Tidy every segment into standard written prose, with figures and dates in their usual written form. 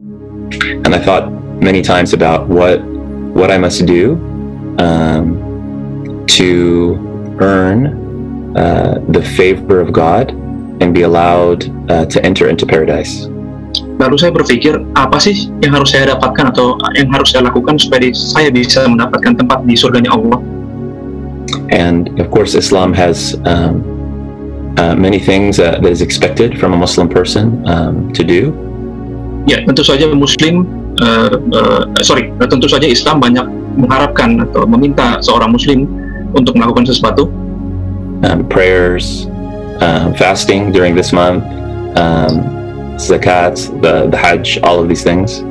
And I thought many times about what I must do to earn the favor of God and be allowed to enter into paradise. Lalu saya berpikir, apa sih yang harus saya dapatkan atau yang harus saya lakukan supaya saya bisa mendapatkan tempat di surganya Allah? And of course, Islam has many things that is expected from a Muslim person to do. Ya, tentu saja tentu saja Islam banyak mengharapkan atau meminta seorang Muslim untuk melakukan sesuatu. Prayers, fasting during this month, zakat, the Hajj, all of these things.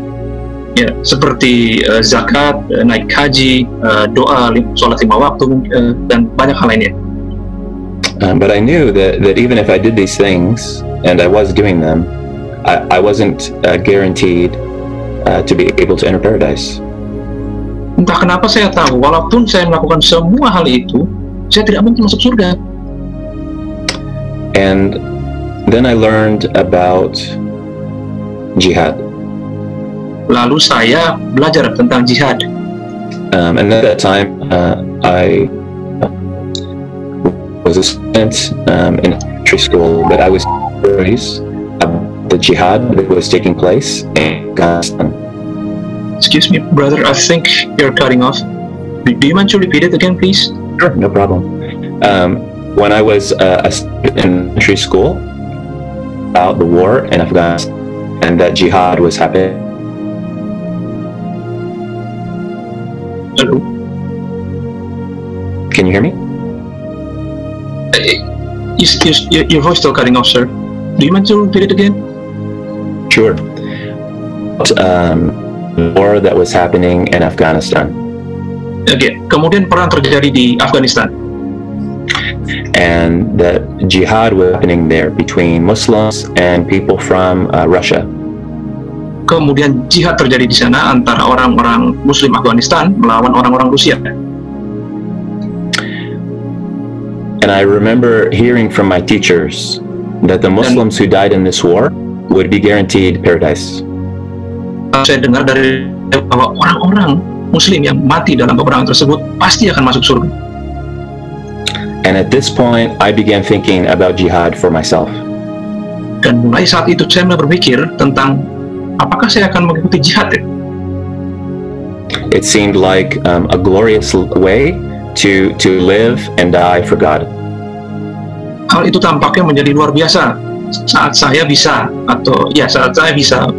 Ya, seperti zakat, naik haji, doa, sholat 5 waktu, dan banyak hal lainnya. But I knew that even if I did these things and I was doing them, I wasn't guaranteed to be able to enter paradise. Entah kenapa saya tahu, walaupun saya melakukan semua hal itu, saya tidak mungkin masuk surga. And then I learned about jihad. Lalu saya belajar tentang jihad. And at that time, I was a student in elementary school, but I was curious about the jihad that was taking place in Afghanistan. Excuse me, brother, I think you're cutting off. Do you mind to repeat it again, please? Sure, no problem. When I was a student in elementary school, about the war in Afghanistan and that jihad was happening. Hello? Can you hear me? Your voice still cutting off, sir. Do you mind to repeat it again? Sure. The war that was happening in Afghanistan. Okay. Kemudian perang terjadi di Afghanistan. And that jihad was happening there between Muslims and people from Russia. Kemudian jihad terjadi di sana antara orang-orang Muslim Afghanistan melawan orang-orang Rusia. And I remember hearing from my teachers that the Muslims who died in this war would be guaranteed paradise. Saya dengar dari bahwa orang-orang Muslim yang mati dalam peperangan tersebut pasti akan masuk surga. And at this point, I began thinking about jihad for myself. Dan mulai saat itu saya mulai berpikir tentang apakah saya akan mengikuti jihad. It seemed like a glorious way to live and die for God. Hal itu tampaknya menjadi luar biasa saat saya bisa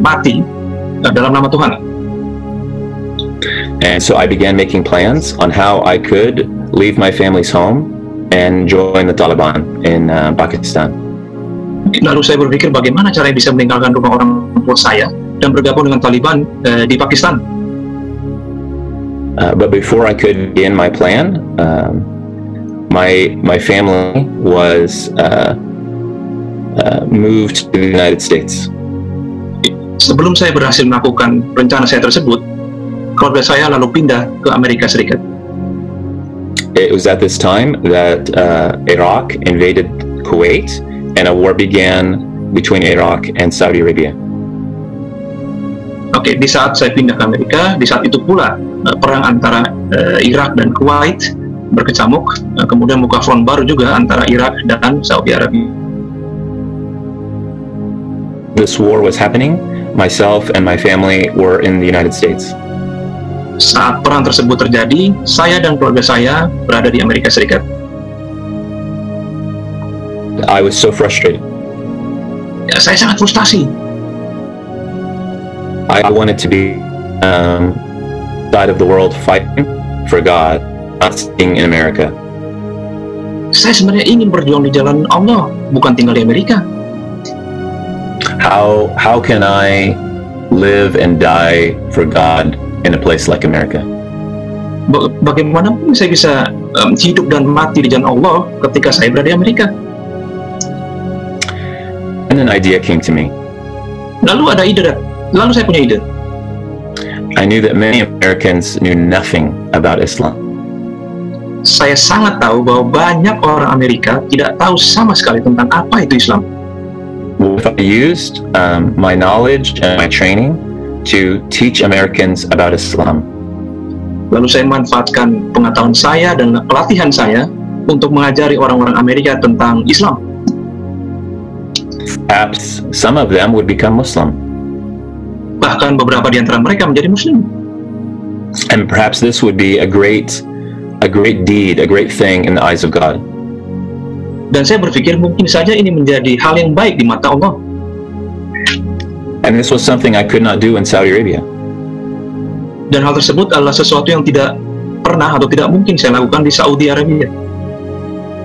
mati dalam nama Tuhan. And so I began making plans on how I could leave my family's home and join the Taliban in Pakistan. Lalu saya berpikir bagaimana caranya bisa meninggalkan rumah orang tua saya dan bergabung dengan Taliban di Pakistan. But before I could begin my plan, my family was moved to the United States. Sebelum saya berhasil melakukan rencana saya tersebut, keluarga saya lalu pindah ke Amerika Serikat. It was at this time that Iraq invaded Kuwait and a war began between Iraq and Saudi Arabia. Oke, di saat saya pindah ke Amerika, di saat itu pula perang antara Irak dan Kuwait berkecamuk, kemudian buka front baru juga antara Irak dan Saudi Arabia. This war was happening, myself and my family were in the United States. Saat perang tersebut terjadi, saya dan keluarga saya berada di Amerika Serikat. I was so frustrated. Ya, saya sangat frustasi. I wanted to be side of the world fighting for God, not staying in America. Saya sebenarnya ingin berjuang di jalan Allah, bukan tinggal di Amerika. How can I live and die for God in a place like America? Bagaimana saya bisa hidup dan mati di jalan Allah ketika saya berada di Amerika? And an idea came to me. Lalu saya punya ide. I knew that many Americans knew nothing about Islam. Saya sangat tahu bahwa banyak orang Amerika tidak tahu sama sekali tentang apa itu Islam. If I used my knowledge and my training to teach Americans about Islam. Lalu saya manfaatkan pengetahuan saya dan pelatihan saya untuk mengajari orang-orang Amerika tentang Islam. Perhaps some of them would become Muslim. Bahkan beberapa di antara mereka menjadi Muslim. And perhaps this would be a great deed, a great thing in the eyes of God. Dan saya berpikir mungkin saja ini menjadi hal yang baik di mata Allah. And this was something I could not do in Saudi Arabia. Dan hal tersebut adalah sesuatu yang tidak pernah atau tidak mungkin saya lakukan di Saudi Arabia.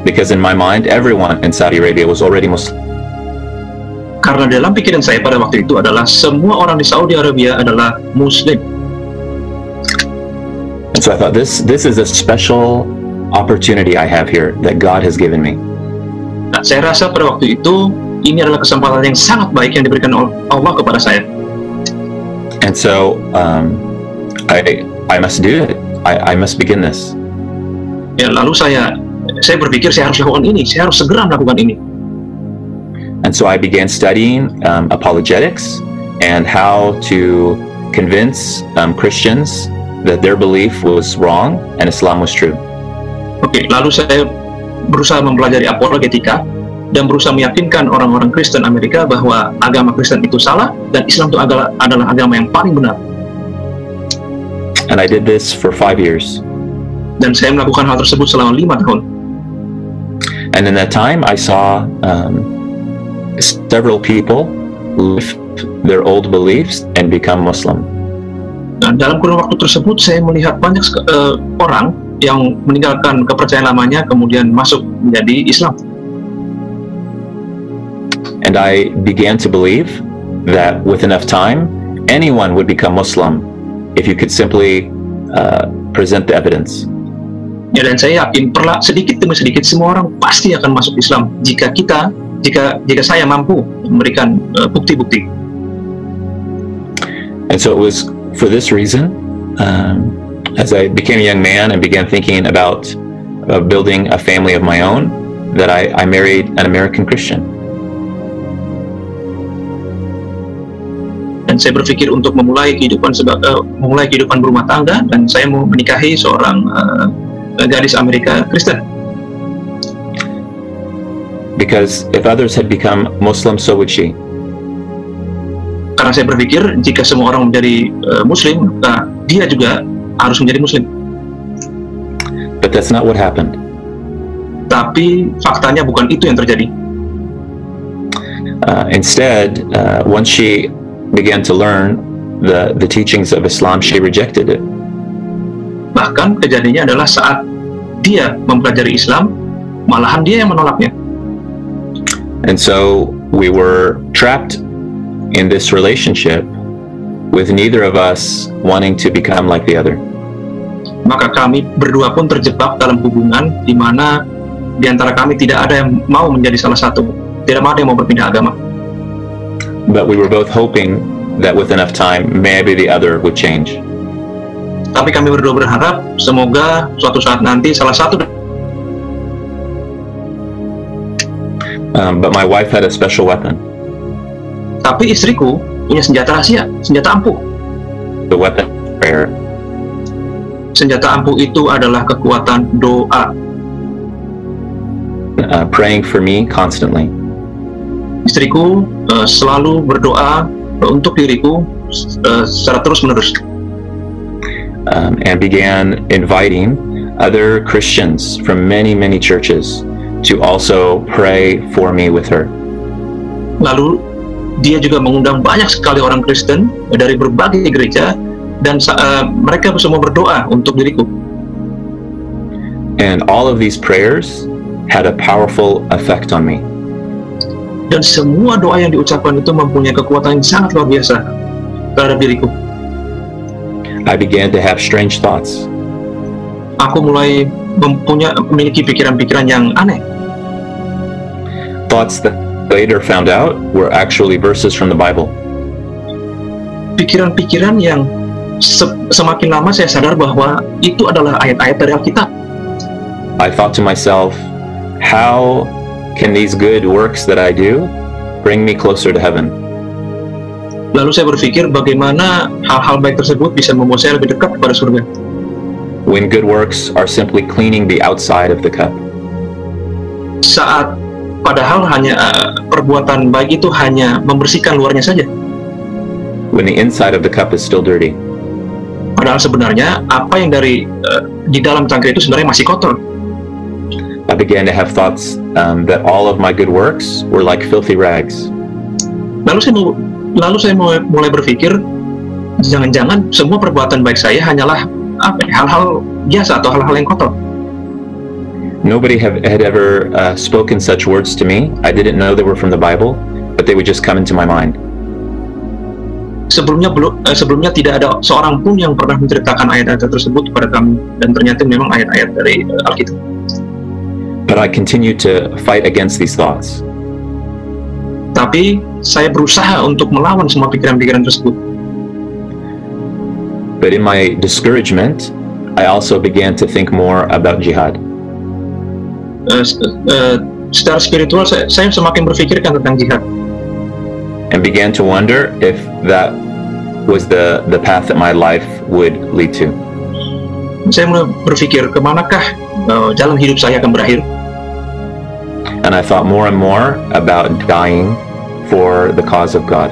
Because in my mind, everyone in Saudi Arabia was already Muslim. Karena dalam pikiran saya pada waktu itu adalah semua orang di Saudi Arabia adalah Muslim. And so I thought, this is a special opportunity I have here that God has given me. Nah, saya rasa pada waktu itu ini adalah kesempatan yang sangat baik yang diberikan Allah kepada saya. And so I must do it. I must begin this. Ya, lalu saya berpikir saya harus lakukan ini, saya harus segera melakukan ini. And so I began studying apologetics and how to convince Christians that their belief was wrong and Islam was true. Oke, lalu saya berusaha mempelajari apologetika dan berusaha meyakinkan orang-orang Kristen Amerika bahwa agama Kristen itu salah dan Islam itu adalah agama yang paling benar. And I did this for 5 years. Dan saya melakukan hal tersebut selama 5 tahun. And in that time, I saw several people leave their old beliefs and become Muslim. Dan dalam kurun waktu tersebut, saya melihat banyak orang yang meninggalkan kepercayaan lamanya kemudian masuk menjadi Islam. And I began to believe that with enough time, anyone would become Muslim if you could simply present the evidence. Ya, dan saya yakin sedikit demi sedikit semua orang pasti akan masuk Islam jika saya mampu memberikan bukti-bukti. And so it was for this reason, as I became a young man and began thinking about building a family of my own, that I married an American Christian. Dan saya berpikir untuk memulai kehidupan berumah tangga, dan saya mau menikahi seorang gadis Amerika Kristen. Because if others had become Muslim, so would she. Karena saya berpikir jika semua orang menjadi Muslim, maka dia juga harus menjadi Muslim. But that's not what happened. Tapi faktanya bukan itu yang terjadi. Instead, once she began to learn the teachings of Islam, she rejected it. Bahkan kejadiannya adalah saat dia mempelajari Islam, malahan dia yang menolaknya. And so we were trapped in this relationship with neither of us wanting to become like the other. Maka kami berdua pun terjebak dalam hubungan di mana di antara kami tidak ada yang mau menjadi salah satu, tidak ada yang mau berpindah agama. But we were both hoping that with enough time, maybe the other would change. Tapi kami berdua berharap semoga suatu saat nanti salah satu. But my wife had a special weapon. Tapi istriku punya senjata rahasia, senjata ampuh. The weapon of prayer. Senjata ampuh itu adalah kekuatan doa. Praying for me constantly. Istriku selalu berdoa untuk diriku secara terus-menerus. And began inviting other Christians from many churches to also pray for me with her. Lalu dia juga mengundang banyak sekali orang Kristen dari berbagai gereja dan mereka semua berdoa untuk diriku. And all of these prayers had a powerful effect on me. Dan semua doa yang diucapkan itu mempunyai kekuatan yang sangat luar biasa terhadap diriku. I began to have strange thoughts. Aku mulai memiliki pikiran-pikiran yang aneh. Thoughts that later found out were actually verses from the Bible. Pikiran-pikiran yang semakin lama saya sadar bahwa itu adalah ayat-ayat dari Alkitab. I thought to myself, how can these good works that I do bring me closer to heaven? Lalu saya berpikir bagaimana hal-hal baik tersebut bisa membuat saya lebih dekat kepada surga. when good works are simply cleaning the outside of the cup. Saat padahal hanya perbuatan baik itu hanya membersihkan luarnya saja. When the inside of the cup is still dirty. Padahal sebenarnya apa yang di dalam cangkir itu sebenarnya masih kotor. I began to have thoughts that all of my good works were like filthy rags. Lalu saya mulai berpikir, jangan-jangan semua perbuatan baik saya hanyalah hal-hal biasa atau hal-hal yang kotor. Nobody had ever spoken such words to me. I didn't know they were from the Bible, but they would just come into my mind. Sebelumnya tidak ada seorang pun yang pernah menceritakan ayat-ayat tersebut kepada kami, dan ternyata memang ayat-ayat dari Alkitab. But I continued to fight against these thoughts. Tapi saya berusaha untuk melawan semua pikiran-pikiran tersebut. But in my discouragement, I also began to think more about jihad. Secara spiritual saya semakin berpikirkan tentang jihad. And began to wonder if that was the path that my life would lead to. Saya mulai berpikir kemanakah jalan hidup saya akan berakhir. And I thought more and more about dying for the cause of God.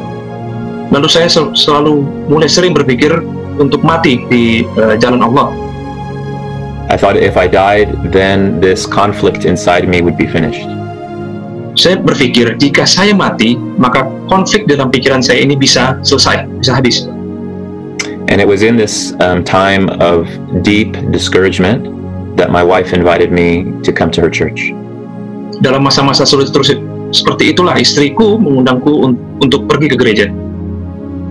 Lalu saya selalu mulai sering berpikir untuk mati di jalan Allah. I thought if I died, then this conflict inside me would be finished. Saya berpikir jika saya mati, maka konflik dalam pikiran saya ini bisa selesai, bisa habis. And it was in this time of deep discouragement that my wife invited me to come to her church. Dalam masa-masa sulit terus seperti itulah istriku mengundangku untuk pergi ke gereja.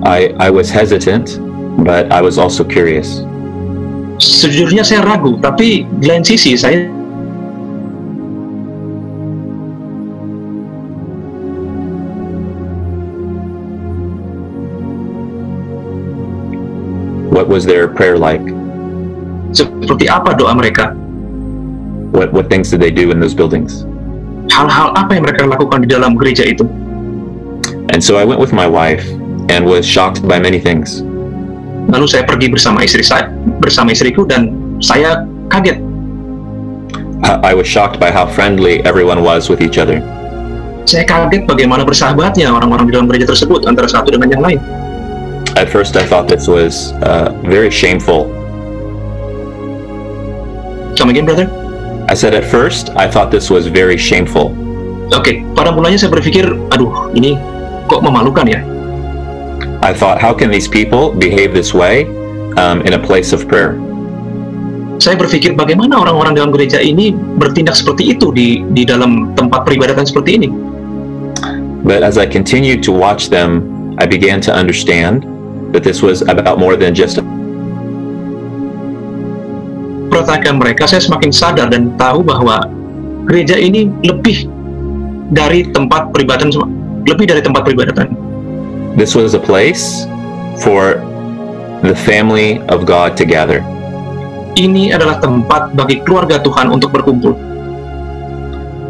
I was hesitant, but I was also curious. Sejujurnya saya ragu, tapi di lain sisi saya What was their prayer like? Seperti apa doa mereka? What things did they do in those buildings? Hal-hal apa yang mereka lakukan di dalam gereja itu? And so I went with my wife and was shocked by many things. Lalu saya pergi bersama istriku dan saya kaget. I was shocked by how friendly everyone was with each other. Saya kaget bagaimana bersahabatnya orang-orang di dalam gereja tersebut antara satu dengan yang lain. At first I thought this was very shameful. Come again, brother? I said at first I thought this was very shameful. Oke, pada mulanya saya berpikir, aduh, ini kok memalukan ya? I thought, how can these people behave this way in a place of prayer? Saya berpikir bagaimana orang-orang dalam gereja ini bertindak seperti itu di dalam tempat peribadatan seperti ini. But as I continued to watch them, I began to understand that this was about more than just perhatikan mereka, saya semakin sadar dan tahu bahwa gereja ini lebih dari tempat peribadatan. This was a place for the family of God to gather. Ini adalah tempat bagi keluarga Tuhan untuk berkumpul,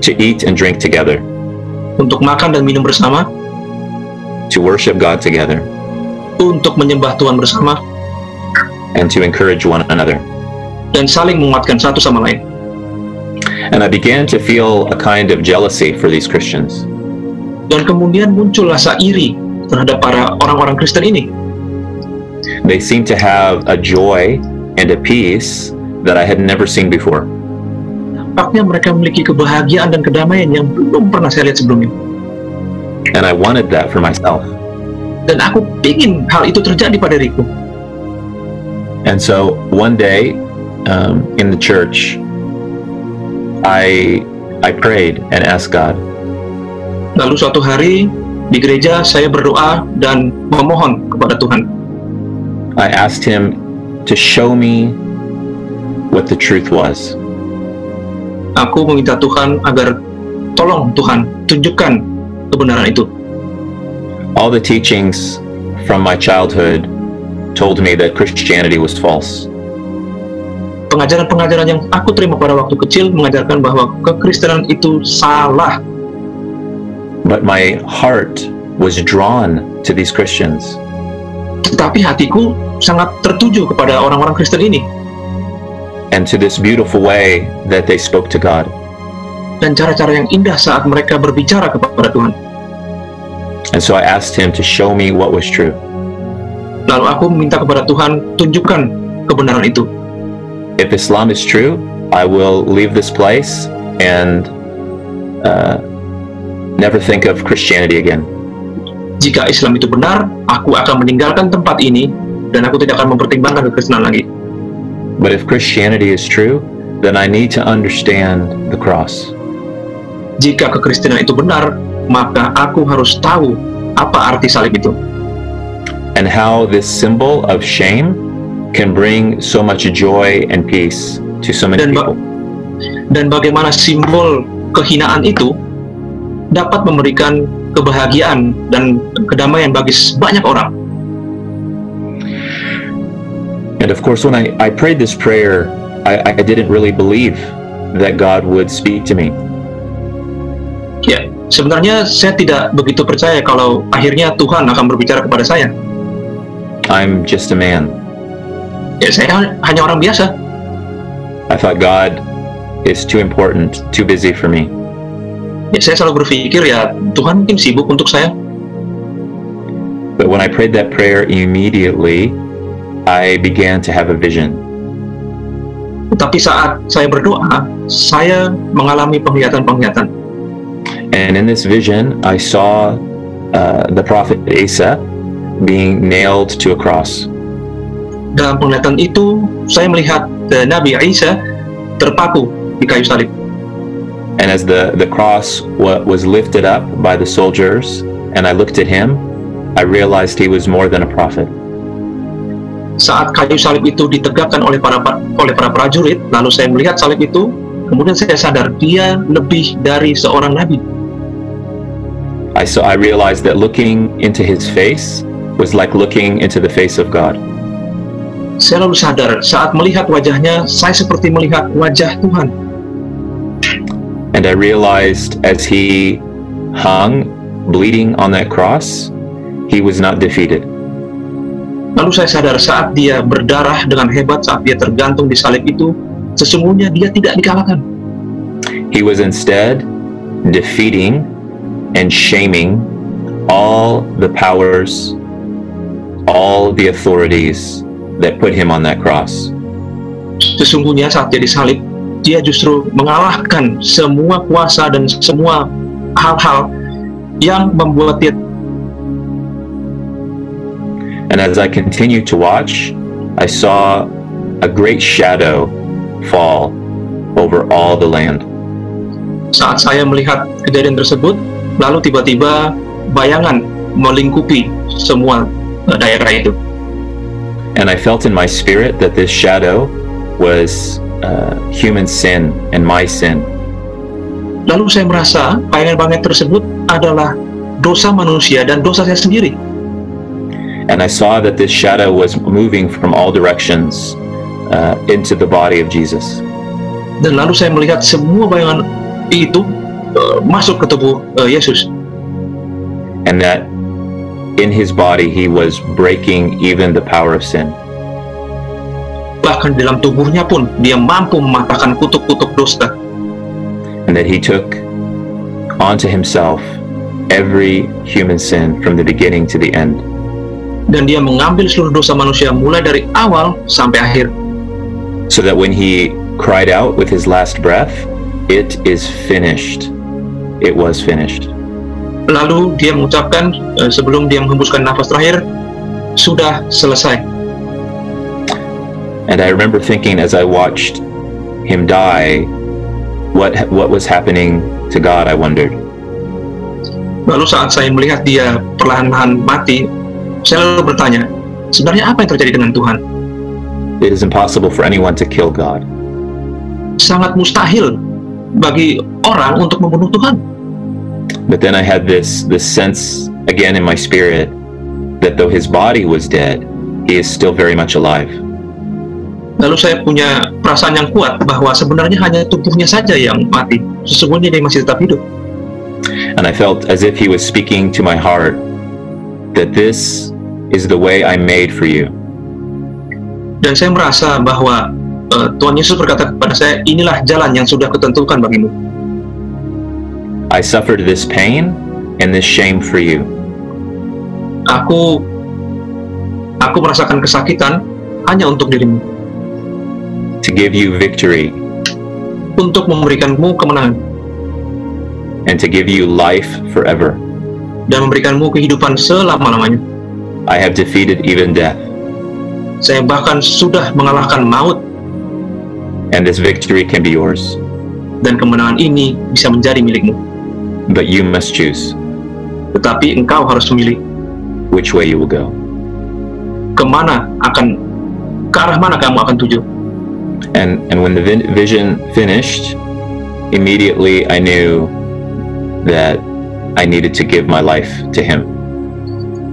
to eat and drink together, untuk makan dan minum bersama, to worship God together, untuk menyembah Tuhan bersama, and to encourage one another. Dan saling menguatkan satu sama lain. And I began to feel a kind of jealousy for these Christians. Dan kemudian muncul rasa iri terhadap para orang-orang Kristen ini. They seemed to have a joy and a peace that I had never seen before. Nampaknya mereka memiliki kebahagiaan dan kedamaian yang belum pernah saya lihat sebelumnya. And I wanted that for myself. Dan aku ingin hal itu terjadi pada diriku. And so one day in the church, I prayed and asked God. Lalu suatu hari di gereja saya berdoa dan memohon kepada Tuhan. I asked Him to show me what the truth was. Aku meminta Tuhan agar tolong Tuhan tunjukkan kebenaran itu. All the teachings from my childhood told me that Christianity was false. Pengajaran-pengajaran yang aku terima pada waktu kecil mengajarkan bahwa kekristenan itu salah. But my heart was drawn to these Christians. Tetapi hatiku sangat tertuju kepada orang-orang Kristen ini And to this beautiful way that they spoke to God. dan cara-cara yang indah saat mereka berbicara kepada Tuhan. And so I asked him to show me what was true. Lalu aku meminta kepada Tuhan, tunjukkan kebenaran itu. If Islam is true, I will leave this place and never think of Christianity again. Jika Islam itu benar, aku akan meninggalkan tempat ini dan aku tidak akan mempertimbangkan kekristenan lagi. But if Christianity is true, then I need to understand the cross. Jika kekristenan itu benar, maka aku harus tahu apa arti salib itu. And how this symbol of shame can bring so much joy and peace to so many people. Dan bagaimana simbol kehinaan itu dapat memberikan kebahagiaan dan kedamaian bagi banyak orang. And of course, when I prayed this prayer, I didn't really believe that God would speak to me. Ya, sebenarnya saya tidak begitu percaya kalau akhirnya Tuhan akan berbicara kepada saya. I'm just a man. Ya, saya hanya orang biasa. I thought God is too important, too busy for me. Ya, saya selalu berpikir ya Tuhan mungkin sibuk untuk saya. But when I prayed that prayer, immediately I began to have a vision. Tapi saat saya berdoa, saya mengalami penglihatan-penglihatan. And in this vision, I saw the prophet Isa being nailed to a cross. Dalam penglihatan itu, saya melihat Nabi Isa terpaku di kayu salib. And as the cross was lifted up by the soldiers, and I looked at him, I realized he was more than a prophet. Saat kayu salib itu ditegakkan oleh para prajurit, lalu saya melihat salib itu, kemudian saya sadar dia lebih dari seorang nabi. I realized that looking into his face was like looking into the face of God. Saya lalu sadar saat melihat wajahnya, saya seperti melihat wajah Tuhan. And I realized as he hung, bleeding on that cross, he was not defeated. Lalu saya sadar saat dia berdarah dengan hebat, saat dia tergantung di salib itu, sesungguhnya dia tidak dikalahkan. He was instead defeating and shaming all the powers, all the authorities that put him on that cross. Sesungguhnya saat dia disalib, dia justru mengalahkan semua kuasa dan semua hal-hal yang membuat dia. And as I continued to watch, I saw a great shadow fall over all the land. Saat saya melihat kejadian tersebut, lalu tiba-tiba bayangan melingkupi semua daerah itu. And I felt in my spirit that this shadow was human sin and my sin. Lalu saya merasa bayangan-bayangan tersebut adalah dosa manusia dan dosa saya sendiri. And I saw that this shadow was moving from all directions into the body of Jesus. Dan lalu saya melihat semua bayangan itu masuk ke tubuh Yesus. And that in his body he was breaking even the power of sin. Bahkan dalam tubuhnya pun dia mampu mematahkan kutuk-kutuk dosa. And that he took onto himself every human sin from the beginning to the end. Dan dia mengambil seluruh dosa manusia mulai dari awal sampai akhir. So that when he cried out with his last breath, it is finished. It was finished. Lalu dia mengucapkan sebelum dia menghembuskan nafas terakhir, sudah selesai. And I remember thinking as I watched him die, what was happening to God, I wondered. Lalu saat saya melihat dia perlahan-lahan mati, saya lalu bertanya, sebenarnya apa yang terjadi dengan Tuhan? It is impossible for anyone to kill God. Sangat mustahil bagi orang untuk membunuh Tuhan. But then I had this sense again in my spirit that though his body was dead, he is still very much alive. Lalu saya punya perasaan yang kuat bahwa sebenarnya hanya tubuhnya saja yang mati. Sesungguhnya dia masih tetap hidup. And I felt as if he was speaking to my heart that this is the way I made for you. Dan saya merasa bahwa Tuhan Yesus berkata kepada saya, inilah jalan yang sudah kutentukan bagimu. I suffered this pain and this shame for you. Aku merasakan kesakitan hanya untuk dirimu. To give you victory. Untuk memberikanmu kemenangan. And to give you life forever. Dan memberikanmu kehidupan selama-lamanya. I have defeated even death. Saya bahkan sudah mengalahkan maut. And this victory can be yours. Dan kemenangan ini bisa menjadi milikmu. But you must choose. Tetapi engkau harus memilih. Which way you will go. Ke arah mana kamu akan tuju. And when the vision finished, immediately I knew that I needed to give my life to Him.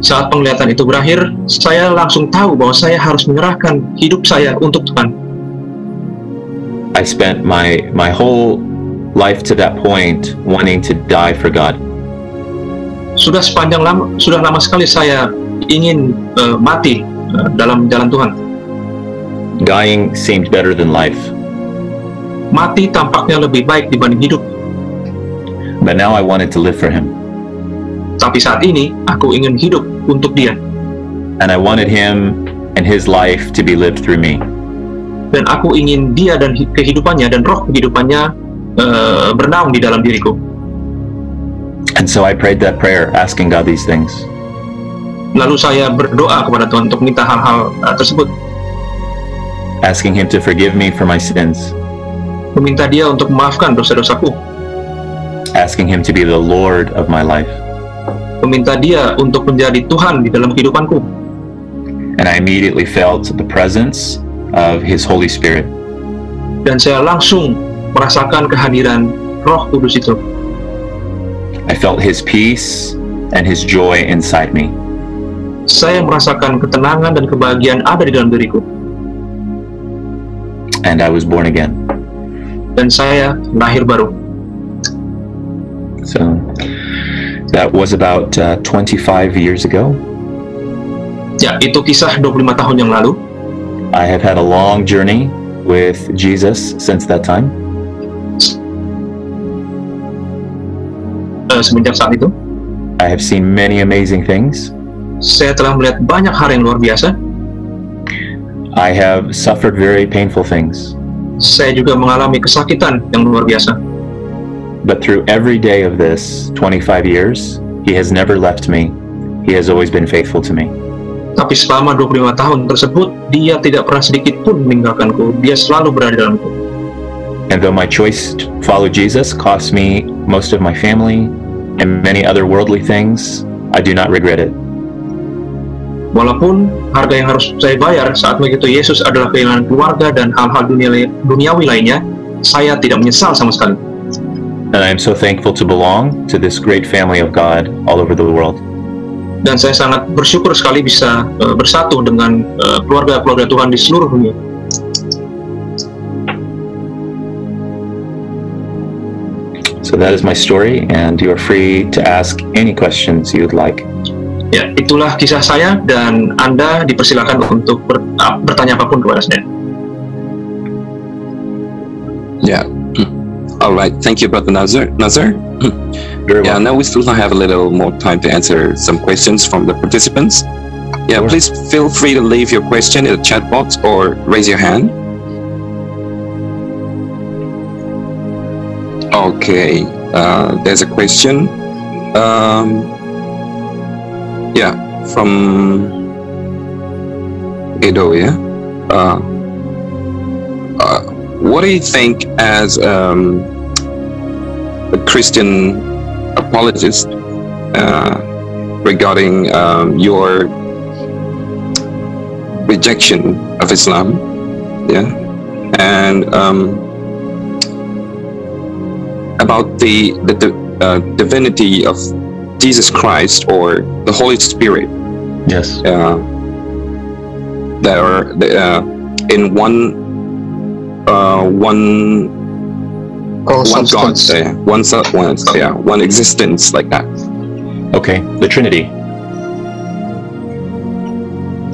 Saat penglihatan itu berakhir, saya langsung tahu bahwa saya harus menyerahkan hidup saya untuk Tuhan. I spent my whole life to that point wanting to die for God. Sudah lama sekali saya ingin mati dalam jalan Tuhan. Dying seemed better than life. Mati tampaknya lebih baik dibanding hidup. But now I wanted to live for Him. Tapi saat ini aku ingin hidup untuk Dia. And I wanted Him and His life to be lived through me. Dan aku ingin Dia dan kehidupannya dan roh kehidupannya bernaung di dalam diriku. And so I prayed that prayer, asking God these things. Lalu saya berdoa kepada Tuhan untuk minta hal-hal tersebut. Asking Him to forgive me for my sins. Meminta Dia untuk memaafkan dosa-dosaku. Asking Him to be the Lord of my life. Meminta Dia untuk menjadi Tuhan di dalam kehidupanku. And I immediately felt the presence of His Holy Spirit. Dan saya langsung merasakan kehadiran Roh Kudus itu. I felt His peace and His joy inside me. Saya merasakan ketenangan dan kebahagiaan ada di dalam diriku. And I was born again. Dan saya lahir baru. So that was about 25 years ago. Ya, itu kisah 25 tahun yang lalu. I have had a long journey with Jesus since that time. Semenjak saat itu, I have seen many amazing things. Saya telah melihat banyak hal yang luar biasa. I have suffered very painful things. Saya juga mengalami kesakitan yang luar biasa. But through every day of this 25 years, He has never left me. He has always been faithful to me. Tapi selama 25 tahun tersebut, Dia tidak pernah sedikit pun meninggalkanku. Dia selalu berada di dalamku. And though my choice to follow Jesus cost me most of my family and many other worldly things, I do not regret it. Walaupun harga yang harus saya bayar saat begitu Yesus adalah kehilangan keluarga dan hal-hal duniawi lainnya, saya tidak menyesal sama sekali. And I am so thankful to belong to this great family of God all over the world. Dan saya sangat bersyukur sekali bisa bersatu dengan keluarga-keluarga Tuhan di seluruh dunia. So that is my story, and you are free to ask any questions you'd like. Ya, itulah kisah saya, dan Anda dipersilakan untuk bertanya apapun kepada saya. Yeah. All right. Thank you, Brother Nazar. Very well. Yeah. Now we still have a little more time to answer some questions from the participants. Yeah. Sure. Please feel free to leave your question in the chat box or raise your hand. Okay. There's a question. Yeah, from Edo, yeah? What do you think as a Christian apologist regarding your rejection of Islam, yeah? And about the divinity of Jesus Christ or the Holy Spirit. Yes. That are in one God, one existence like that. Okay, the Trinity.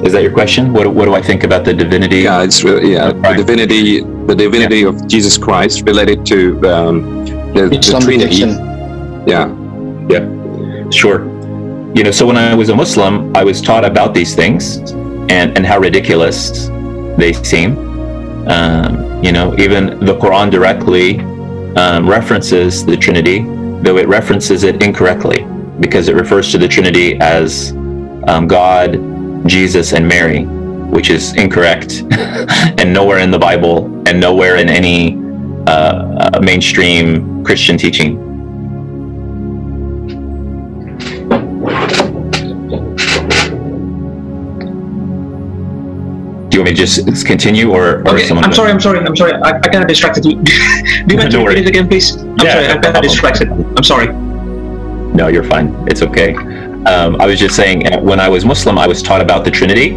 Is that your question? What do I think about the divinity? Yeah, it's really, the divinity of Jesus Christ related to the Trinity. Yeah. Sure. So when I was a Muslim, I was taught about these things and how ridiculous they seem. Even the Quran directly references the Trinity, though it references it incorrectly, because it refers to the Trinity as God, Jesus, and Mary, which is incorrect and nowhere in the Bible and nowhere in any mainstream Christian teaching. Do you want me to just continue, or okay, I'm sorry. I kind of distracted you. Do you mind to repeat it again, please? I'm sorry, I'm kind of distracted. I'm sorry. No, you're fine. It's okay. I was just saying, when I was Muslim, I was taught about the Trinity.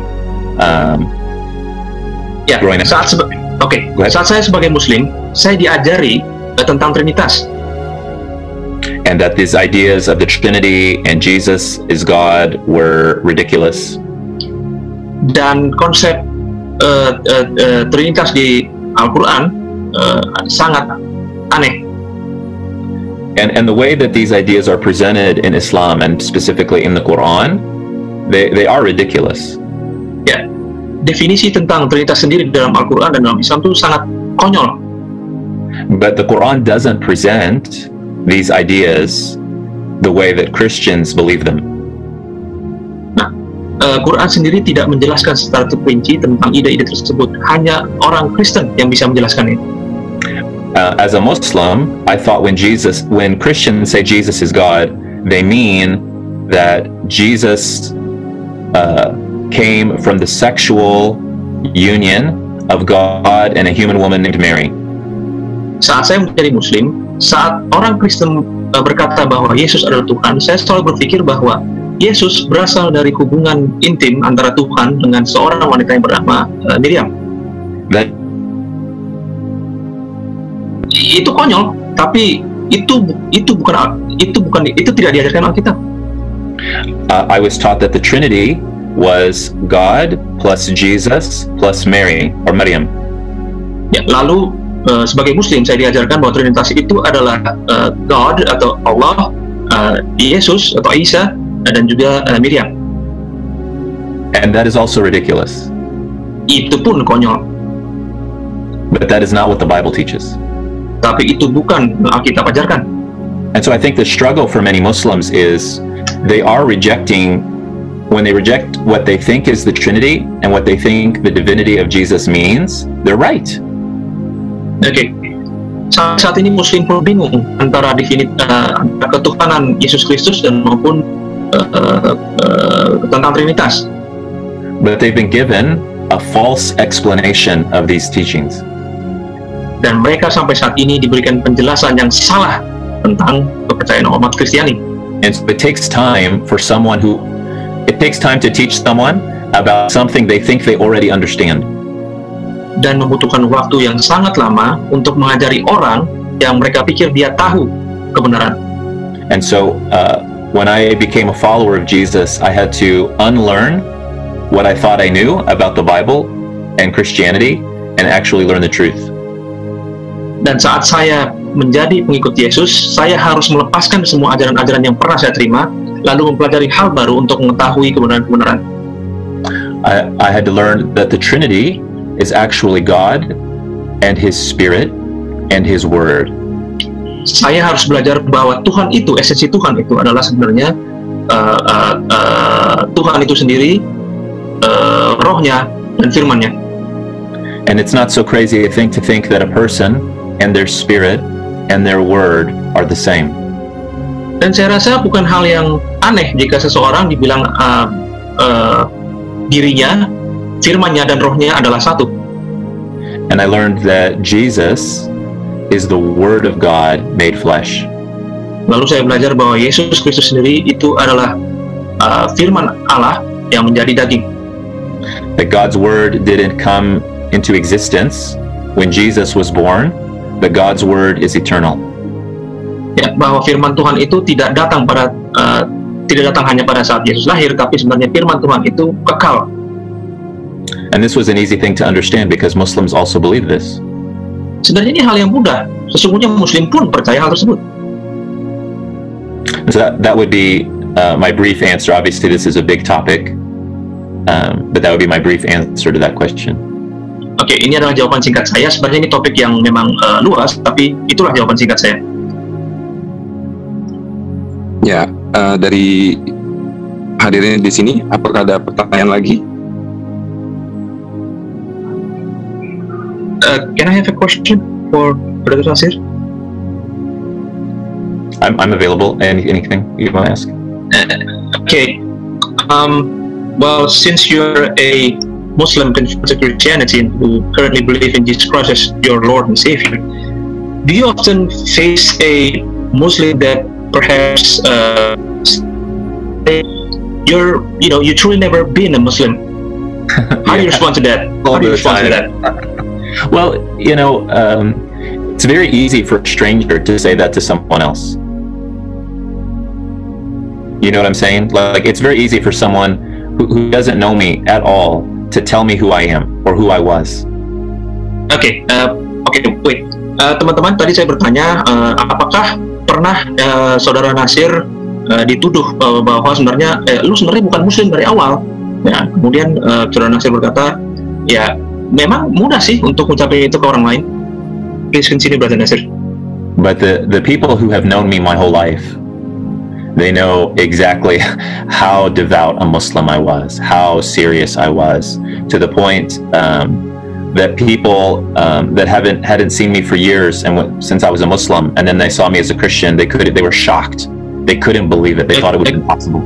Growing up. Saat saya sebagai Muslim, saya diajari tentang Trinitas. And that these ideas of the Trinity and Jesus is God were ridiculous. Dan konsep Trinitas di Al-Quran sangat aneh. And the way that these ideas are presented in Islam and specifically in the Quran, they are ridiculous. Ya, definisi tentang Trinitas sendiri dalam Al-Quran dan dalam Islam itu sangat konyol. But the Quran doesn't present these ideas the way that Christians believe them. Nah, Quran sendiri tidak menjelaskan secara terperinci tentang ide-ide tersebut. Hanya orang Kristen yang bisa menjelaskan itu. As a Muslim, I thought when Christians say Jesus is God, they mean that Jesus came from the sexual union of God and a human woman named Mary. Saat saya menjadi Muslim, saat orang Kristen berkata bahwa Yesus adalah Tuhan, saya selalu berpikir bahwa Yesus berasal dari hubungan intim antara Tuhan dengan seorang wanita yang bernama Miriam. Itu konyol, tapi itu tidak diajarkan Alkitab. I was taught that the Trinity was God plus Jesus plus Mary or Maryam. Ya, lalu sebagai Muslim saya diajarkan bahwa Trinitas itu adalah God atau Allah, Yesus atau Isa, dan juga Miriam. And that is also ridiculous. Itu pun konyol. But that is not what the Bible teaches. Tapi itu bukan Alkitab ajarkan. And so I think the struggle for many Muslims is when they reject what they think is the Trinity and what they think the divinity of Jesus means, they're right. Oke. Saat ini Muslim pun bingung antara ketuhanan Yesus Kristus dan maupun tentang Trinitas. But they've been given a false explanation of these teachings. Dan mereka sampai saat ini diberikan penjelasan yang salah tentang kepercayaan umat Kristiani. And so it takes time to teach someone about something they think they already understand. Dan membutuhkan waktu yang sangat lama untuk mengajari orang yang mereka pikir dia tahu kebenaran. And so when I became a follower of Jesus, I had to unlearn what I thought I knew about the Bible and Christianity and actually learn the truth. Dan saat saya menjadi pengikut Yesus, saya harus melepaskan semua ajaran-ajaran yang pernah saya terima, lalu mempelajari hal baru untuk mengetahui kebenaran-kebenaran. I had to learn that the Trinity is actually God and His Spirit and His Word. Saya harus belajar bahwa Tuhan itu, esensi Tuhan itu adalah sebenarnya Tuhan itu sendiri, rohnya dan firman-Nya. And it's not so crazy to think that a person and their spirit and their word are the same. Dan saya rasa bukan hal yang aneh jika seseorang dibilang dirinya, firman-Nya dan rohnya adalah satu. And I learned that Jesus is the Word of God made flesh. Lalu saya belajar bahwa Yesus Kristus sendiri itu adalah firman Allah yang menjadi daging. That God's Word didn't come into existence when Jesus was born, but God's Word is eternal. Ya, bahwa firman Tuhan itu tidak datang hanya pada saat Yesus lahir, tapi sebenarnya firman Tuhan itu kekal. And this was an easy thing to understand because Muslims also believe this. Sebenarnya ini hal yang mudah. Sesungguhnya Muslim pun percaya hal tersebut. So that would be my brief answer. Obviously, this is a big topic, but that would be my brief answer to that question. Oke, ini adalah jawaban singkat saya. Sebenarnya ini topik yang memang luas, tapi itulah jawaban singkat saya. Ya, dari hadirin di sini, apakah ada pertanyaan lagi? Can I have a question for Brother Nasir? I'm available. Anything you want to ask? Okay. Well, since you're a Muslim converted to Christianity and who currently believe in Jesus Christ as your Lord and Savior, do you often face a Muslim that perhaps you truly never been a Muslim? How do you respond to that? How do you respond to that? Well, it's very easy for a stranger to say that to someone else. You know what I'm saying? Like, it's very easy for someone who doesn't know me at all to tell me who I am or who I was. Oke, wait. Teman-teman, tadi saya bertanya, apakah pernah Saudara Nasir dituduh bahwa sebenarnya lu sebenarnya bukan Muslim dari awal? Ya, kemudian Saudara Nasir berkata, ya memang mudah sih untuk ngucapin itu ke orang lain. Please continue, Brother Nasir. But the people who have known me my whole life, they know exactly how devout a Muslim I was, how serious I was, to the point that people that hadn't seen me for years and since I was a Muslim, and then they saw me as a Christian, they were shocked. They couldn't believe it. They thought it was impossible.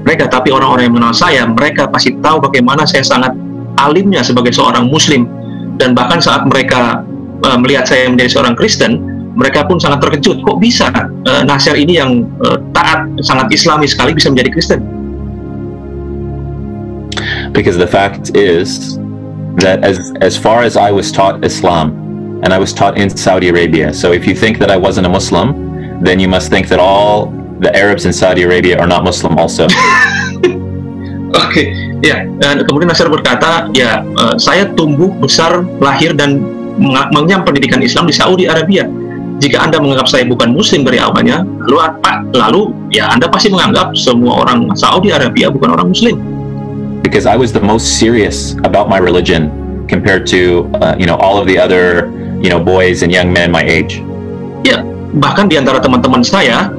Mereka, tapi orang-orang yang mengenal saya, mereka pasti tahu bagaimana saya sangat alimnya sebagai seorang Muslim, dan bahkan saat mereka melihat saya menjadi seorang Kristen, mereka pun sangat terkejut. Kok bisa Nasir ini yang taat, sangat Islami sekali bisa menjadi Kristen? Because the fact is that as far as I was taught Islam, and I was taught in Saudi Arabia, so if you think that I wasn't a Muslim, then you must think that all the Arabs in Saudi Arabia are not Muslim also. Oke, ya. Dan kemudian Nasir berkata, ya saya tumbuh besar, lahir dan mengenyam pendidikan Islam di Saudi Arabia. Jika Anda menganggap saya bukan Muslim dari awalnya, lalu ya Anda pasti menganggap semua orang Saudi Arabia bukan orang Muslim. Because I was the most serious about my religion compared to all of the other boys and young men my age. Ya, bahkan di antara teman-teman saya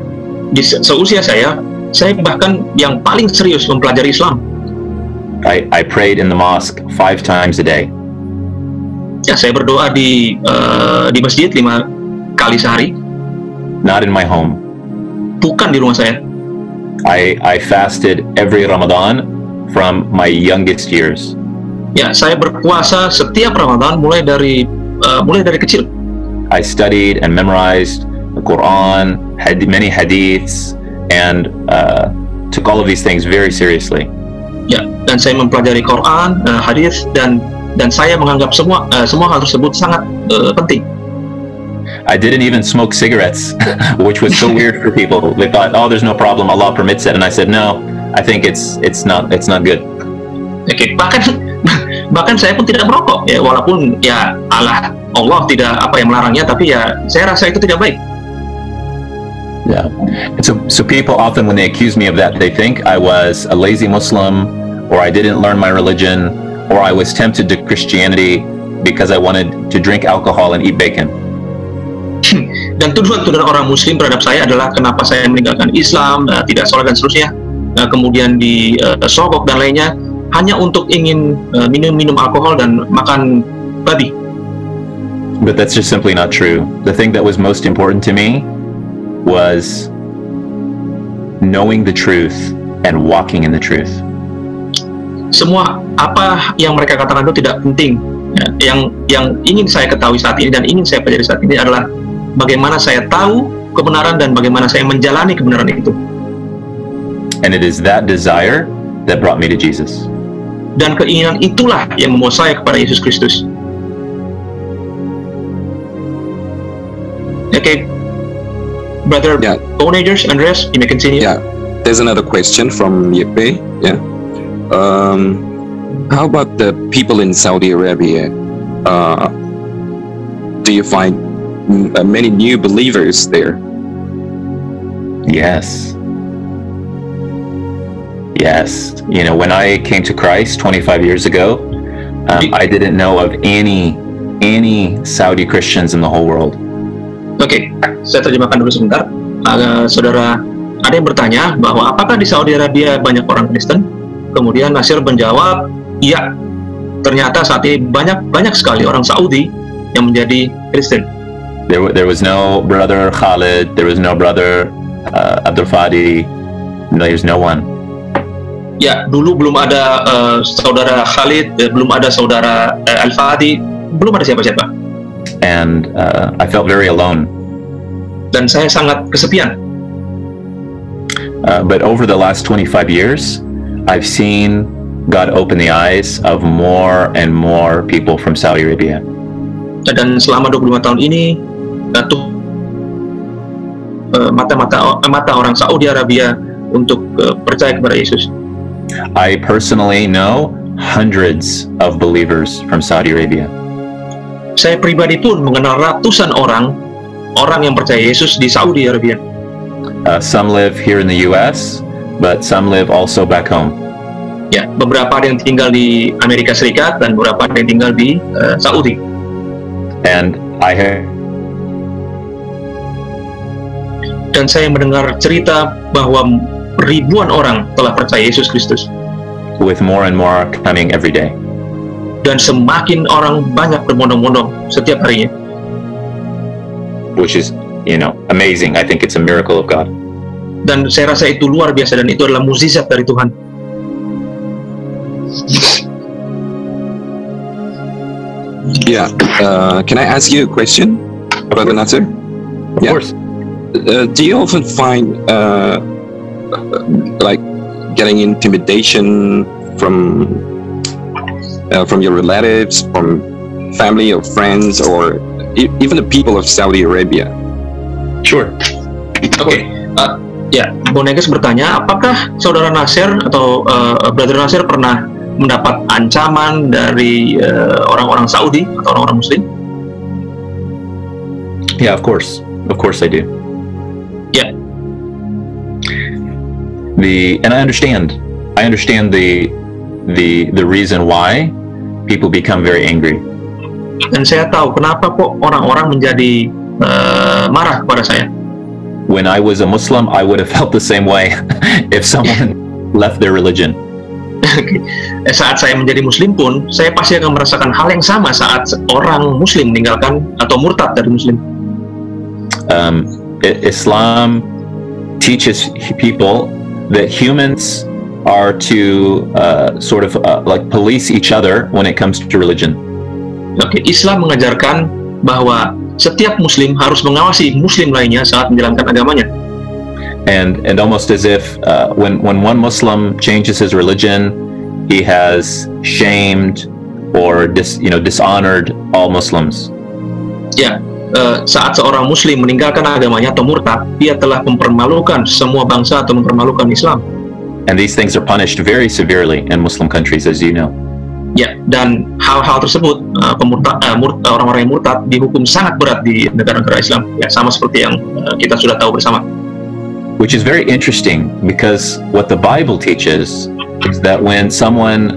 seusia saya bahkan yang paling serius mempelajari Islam. I prayed in the mosque 5 times a day. Ya, saya berdoa di masjid 5 kali sehari. Not in my home. Bukan di rumah saya. I fasted every Ramadan from my youngest years. Ya, saya berpuasa setiap Ramadan mulai dari kecil. I studied and memorized the Quran, had many hadiths, and took all of these things very seriously. Ya, dan saya mempelajari Quran, hadis, dan saya menganggap semua hal tersebut sangat penting. I didn't even smoke cigarettes, which was so weird for people. They thought, "Oh, there's no problem. Allah permits it," and I said, "No, I think it's not good." Oke, bahkan saya pun tidak merokok, ya, walaupun ya Allah tidak melarangnya, tapi ya saya rasa itu tidak baik. Yeah. So people often, when they accuse me of that, they think I was a lazy Muslim, or I didn't learn my religion, or I was tempted to Christianity because I wanted to drink alcohol and eat bacon. Dan tuduhan-tuduhan orang Muslim terhadap saya adalah kenapa saya meninggalkan Islam, tidak sholat dan seterusnya, kemudian disogok dan lainnya, hanya untuk ingin minum alkohol dan makan babi. But that's just simply not true. The thing that was most important to me was knowing the truth and walking in the truth. Semua apa yang mereka katakan itu tidak penting. Ya, yang ingin saya ketahui saat ini dan ingin saya pelajari saat ini adalah bagaimana saya tahu kebenaran dan bagaimana saya menjalani kebenaran itu. And it is that desire that brought me to Jesus. Dan keinginan itulah yang membawa saya kepada Yesus Kristus. Okay, Brother Bonagers, Andreas, you may continue. Yeah, there's another question from Yepe. Yeah. How about the people in Saudi Arabia? Do you find many new believers there? Yes. Yes. You know, when I came to Christ 25 years ago, I didn't know of any Saudi Christians in the whole world. Oke, saya terjemahkan dulu sebentar. Saudara, ada yang bertanya bahwa apakah di Saudi Arabia banyak orang Kristen? Kemudian Nasir menjawab, iya. Ternyata saat ini banyak sekali orang Saudi yang menjadi Kristen. There was no brother Khalid, there was no brother Abdul Fadi, there's no one. Ya, dulu belum ada saudara Khalid, belum ada saudara Al-Fadi, belum ada siapa-siapa. And I felt very alone. Dan saya sangat kesepian. But over the last 25 years, I've seen God open the eyes of more and more people from Saudi Arabia. Dan selama 25 tahun ini, mata orang Saudi Arabia untuk percaya kepada Yesus. I personally know hundreds of believers from Saudi Arabia. Saya pribadi pun mengenal ratusan orang yang percaya Yesus di Saudi Arabia. Some live here in the U.S., but some live also back home. Ya, beberapa ada yang tinggal di Amerika Serikat dan beberapa ada yang tinggal di Saudi. And I heard. Dan saya mendengar cerita bahwa ribuan orang telah percaya Yesus Kristus. With more and more coming every day. Dan semakin orang banyak berbondong-bondong setiap harinya. Which is, amazing. I think it's a miracle of God. Dan saya rasa itu luar biasa dan itu adalah mukjizat dari Tuhan. Yeah. Can I ask you a question, Brother Nasir? Of course. Do you often find like getting intimidation from your relatives, from family or friends, or even the people of Saudi Arabia? Sure. Oke. Ya, Boneges bertanya, apakah saudara Nasir atau Brother Nasir pernah mendapat ancaman dari orang-orang Saudi atau orang-orang Muslim? Yeah, of course I do. Yeah. And I understand the reason why people become very angry. Dan saya tahu kenapa kok orang-orang menjadi marah kepada saya. When I was a Muslim, I would have felt the same way if someone left their religion. Saat saya menjadi Muslim pun, saya pasti akan merasakan hal yang sama saat orang Muslim meninggalkan atau murtad dari Muslim. Islam teaches people that humans are to sort of like police each other when it comes to religion. Oke, Islam mengajarkan bahwa setiap Muslim harus mengawasi Muslim lainnya saat menjalankan agamanya. And almost as if when one Muslim changes his religion, he has shamed or dishonored all Muslims. Ya, saat seorang Muslim meninggalkan agamanya atau murtad, dia telah mempermalukan semua bangsa atau mempermalukan Islam. And these things are punished very severely in Muslim countries, as you know. Ya, dan hal-hal tersebut orang-orang yang murtad dihukum sangat berat di negara-negara Islam. Ya, sama seperti yang kita sudah tahu bersama. Which is very interesting because what the Bible teaches is that when someone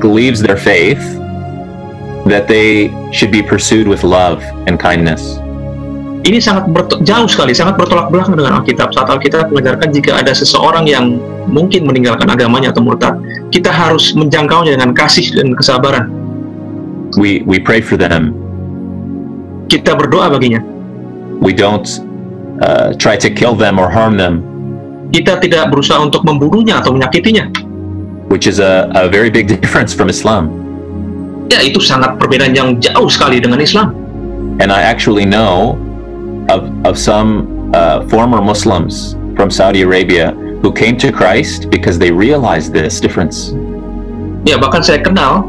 leaves their faith, that they should be pursued with love and kindness. Ini sangat jauh sekali, sangat bertolak belakang dengan Alkitab. Saat Alkitab mengajarkan jika ada seseorang yang mungkin meninggalkan agamanya atau murtad, kita harus menjangkaunya dengan kasih dan kesabaran. We pray for them. Kita berdoa baginya. We don't try to kill them or harm them. Kita tidak berusaha untuk membunuhnya atau menyakitinya. Which is a very big difference from Islam. Ya, itu sangat perbedaan yang jauh sekali dengan Islam. And I actually know of some former Muslims from Saudi Arabia who came to Christ because they realized this difference. Ya, bahkan saya kenal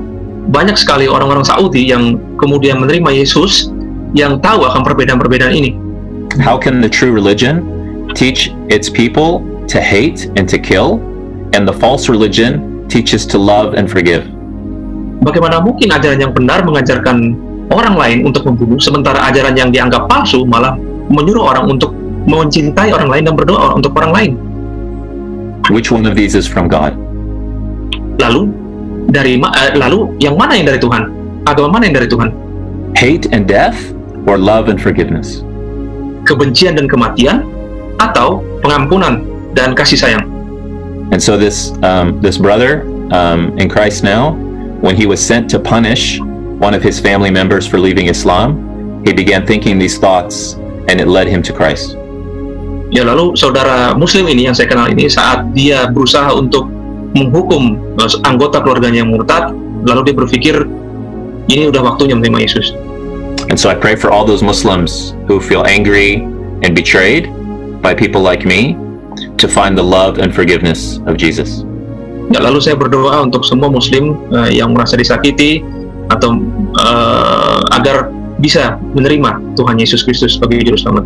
banyak sekali orang-orang Saudi yang kemudian menerima Yesus yang tahu akan perbedaan-perbedaan ini. How can the true religion teach its people to hate and to kill, and the false religion teaches to love and forgive. Bagaimana mungkin ajaran yang benar mengajarkan orang lain untuk membunuh, sementara ajaran yang dianggap palsu malah menyuruh orang untuk mencintai orang lain dan berdoa untuk orang lain? Which one of these is from God? Lalu yang mana yang dari Tuhan? Agama mana yang dari Tuhan? Hate and death, or love and forgiveness? Kebencian dan kematian, atau pengampunan dan kasih sayang? And so this brother in Christ now, when he was sent to punish one of his family members for leaving Islam, he began thinking these thoughts, and it led him to Christ. Ya, lalu saudara Muslim ini yang saya kenal ini, saat dia berusaha untuk menghukum anggota keluarganya yang murtad, lalu dia berpikir ini udah waktunya menerima Yesus. And so I pray for all those Muslims who feel angry and betrayed by people like me to find the love and forgiveness of Jesus. Ya, lalu saya berdoa untuk semua Muslim yang merasa disakiti atau agar bisa menerima Tuhan Yesus Kristus sebagai Juru Selamat.